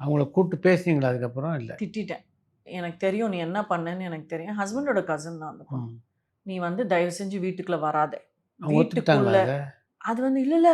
அவங்கள கூப்பிட்டு பேசுனீங்களா அதுக்கப்புறம்? இல்ல. திட்டிட்டேன். எனக்கு தெரியும் நீ என்ன பண்ணேன்னு எனக்கு தெரியும். ஹஸ்பண்டோட கசின் தான் அந்த பொண்ணு. ம். நீ வந்து தயவு செஞ்சு வீட்டுக்குள்ள வராத. அவங்க ஒத்துக்கிட்டாங்களா வீட்டுக்குள்ள இத? அது வந்து இல்ல, இல்ல.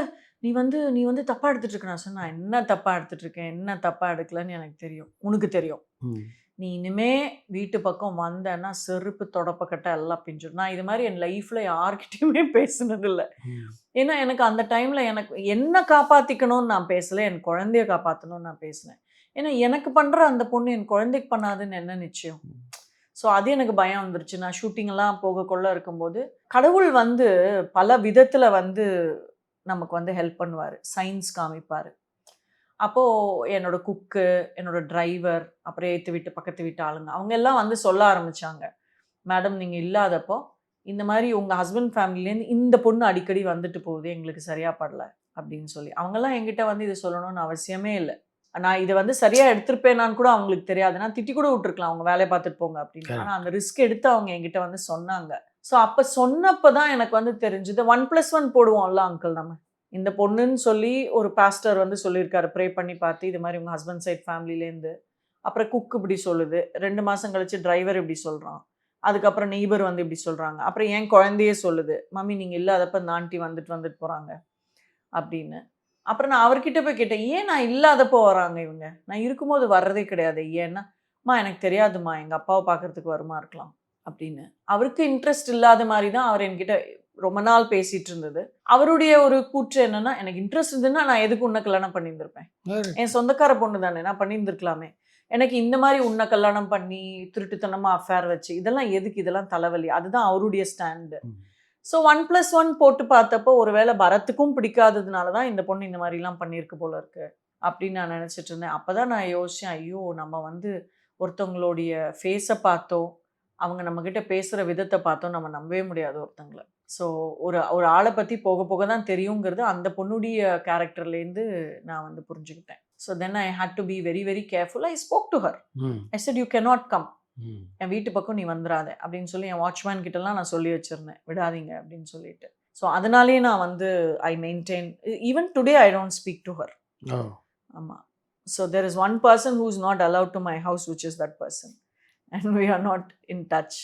நீ வந்து தப்பா எடுத்துட்டு இருக்க. நான் சொன்னேன், "நான் என்ன தப்பா எடுத்துட்டு இருக்கேன்? என்ன தப்பா எடுக்கலன்னு எனக்கு தெரியும். உனக்கு தெரியும். ம். நீ இனிமே வீட்டு பக்கம் வந்தேன்னா, செருப்பு தொடப்பக்கட்ட எல்லாம் பிஞ்சிரும்." நான் இது மாரி என் லைஃப்ல யார்கிட்டயுமே பேசினதில்ல. ம். ஏன்னா, எனக்கு அந்த டைம்ல எனக்கு என்ன காப்பாத்திக்கணும்னு நான் பேசல. என் குழந்தைய காப்பாத்தணும்னு நான் பேசினேன். ஏன்னா, எனக்கு பண்ற அந்த பொண்ணு என் குழந்தைக்கு பண்ணாதுன்னு என்ன நிச்சயம்? ஸோ, அது எனக்கு பயம் வந்துருச்சு. நான் ஷூட்டிங்லாம் போக கொள்ள இருக்கும்போது, கடவுள் வந்து பல விதத்தில வந்து நமக்கு வந்து ஹெல்ப் பண்ணுவாரு. சைன்ஸ் காமிப்பாரு. அப்போ என்னோட குக்கு, என்னோட டிரைவர், அப்புறம் எய்த்த வீட்டு, பக்கத்து வீட்டு ஆளுங்க, அவங்க எல்லாம் வந்து சொல்ல ஆரம்பிச்சாங்க. "மேடம் நீங்க இல்லாதப்போ, இந்த மாரி உங்க ஹஸ்பண்ட் ஃபேமிலிலேருந்து இந்த பொண்ணு அடிக்கடி வந்துட்டு போகுது. எங்களுக்கு சரியா படல." அப்படின்னு சொல்லி. அவங்கலாம் என்கிட்ட வந்து இத சொல்லணும்னு அவசியமே இல்ல. நான் இத வந்து சரியா எடுத்திருப்பேனான்னு கூட அவங்களுக்கு தெரியாது. நான் திட்டி கூட விட்டுருக்கலாம். அவங்க வேலைய பார்த்துட்டு போங்க அப்படின்னு. ஆனா கரெக்ட். அந்த ரிஸ்க் எடுத்து அவங்க என்கிட்ட வந்து சொன்னாங்க. ஸோ அப்ப சொன்னப்ப தான் எனக்கு வந்து தெரிஞ்சது. 1+1 போடுவோம்ல அங்கிள் நம்ம. இந்த பொண்ணுன்னு சொல்லி ஒரு பாஸ்டர் வந்து சொல்லியிருக்காரு. ப்ரே பண்ணி பார்த்து இது மாரி உங்க ஹஸ்பண்ட் சைட் ஃபேமிலிலேருந்து. அப்புறம் குக் இப்படி சொல்லுது. 2 மாசம் கழிச்சு டிரைவர் இப்படி சொல்றான். அதுக்கப்புறம் நெய்பர் வந்து இப்படி சொல்றாங்க. அப்புறம் என் குழந்தையே சொல்லுது. மம்மி நீங்க இல்லாதப்ப இந்த ஆன்டி வந்துட்டு வந்துட்டு போறாங்க அப்படின்னு. அப்புறம் நான் அவர்கிட்ட போய் கேட்டேன். ஏன் நான் இல்லாதப்போ வராங்க இவங்க? நான் இருக்கும்போது வர்றதே கிடையாது. ஏன்னா, அம்மா எனக்கு தெரியாதும்மா. எங்க அப்பாவ பார்க்கறதுக்கு வருமா இருக்கலாம் அப்படின்னு. அவருக்கு இன்ட்ரெஸ்ட் இல்லாத மாரி தான் அவர் என்கிட்ட ரொம்ப நாள் பேசிட்டு இருந்தது. அவருடைய ஒரு கூற்று என்னன்னா, எனக்கு இன்ட்ரெஸ்ட் இருந்ததுன்னா நான் எதுக்கு உன்ன கல்யாணம் பண்ணியிருந்திருப்பேன். என் கரெக்ட். சொந்தக்கார பொண்ணு தானே! நான் பண்ணியிருந்திருக்கலாமே! எனக்கு இந்த மாரி உன்ன கல்யாணம் பண்ணி, திருட்டுத்தனமா அஃபேர் வச்சு, இதெல்லாம் எதுக்கு? இதெல்லாம் தலைவலி. அதுதான் அவருடைய ஸ்டாண்டு. ம். ஸோ 1+1 போட்டு பார்த்தப்போ, ஒரு வேள பரத்துக்கும் பிடிக்காததுனால தான் இந்த பொண்ணு இந்த மாரிலாம் பண்ணியிருக்கு போல இருக்கு. அப்படின்னு நான் நெனச்சுட்டு இருந்தேன். அப்பதான் நான் யோசிச்சேன், ஐயோ! நம்ம வந்து ஒருத்தவங்களுடைய ஃபேஸ பார்த்தோ, அவங்க நம்மகிட்ட பேசுற விதத்த பார்த்தோ நம்ம நம்பவே முடியாது ஒருத்தங்கள. ஸோ ஒரு ஒரு ஆள பத்தி போக போக தான் தெரியுங்கிறது அந்த பொண்ணுடைய கேரக்டர்லேருந்து நான் வந்து புரிஞ்சுக்கிட்டேன். So then I had to be very very careful. I spoke to her. Hmm. I said you cannot come. Hmm. என் வீட்டு பக்கம் நீ வந்துராத அப்படின்னு சொல்லி என் வாட்ச்மேன் கிட்டலாம் நான் சொல்லி வச்சிருந்தேன். விடாதீங்க அப்படின்னு சொல்லிட்டு. ஸோ அதனாலேயே நான் வந்து I maintain even today I don't speak to her. ஓ! ஆமா. So there is one person who is not allowed to my house which is that person. And we are not in touch.